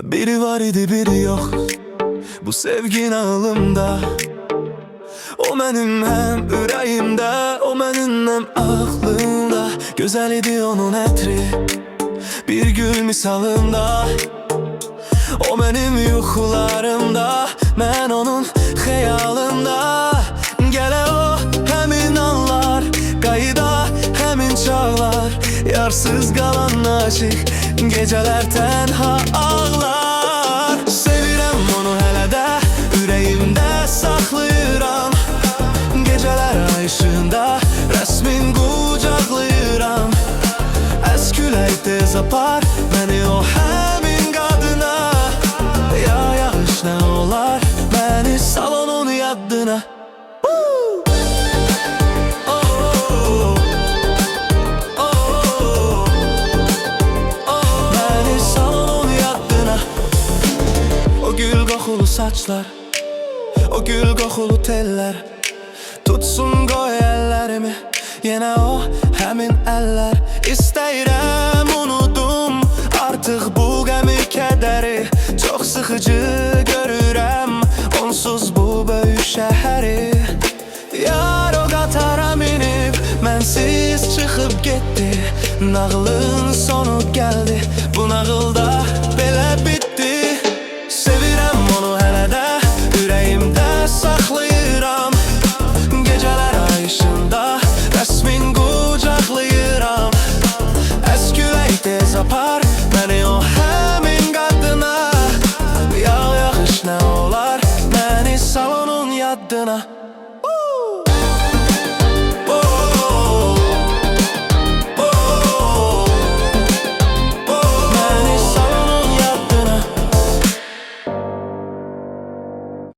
Biri var idi biri yok, bu sevgin ağlımda. O mənim həm ürəyimdə, o mənim həm aklımda. Gözəl idi onun ətri, bir gül misalında. O mənim yuxularımda, mən onun xəyalında. Gələ o həmin anlar, qayıda həmin çağlar. Yarsız qalan aşıq, gecələr tənha ağlar. Sevirəm onu hələ də, ürəyimdə saxlayıram. Gecələr ay ışığında rəsmin qucaqlayıram. Əs külək tez apar məni o həmin qadına. Ya yağış nə olar, məni sal onun yadına. O gül qoxulu saçlar, o gül qoxulu tellər tutsun qoy əllərimi, yenə o həmin əllər. İstəyirəm unudum artıq bu qəmi kədəri. Çox sıxıcı görürəm onsuz bu böyük şəhəri. Yar o qatara minib mənsiz çıxıb getdi. Nağılın sonu gəldi, bu nağılda belə bitdi. Sevirəm onu hələ də, ürəyimdə saxlayıram. Gecələr ay ışığında rəsmin qucaqlayıram. Əs külək tez apar məni o həmin qadına. Yağış nə olar, məni sal onun yadına.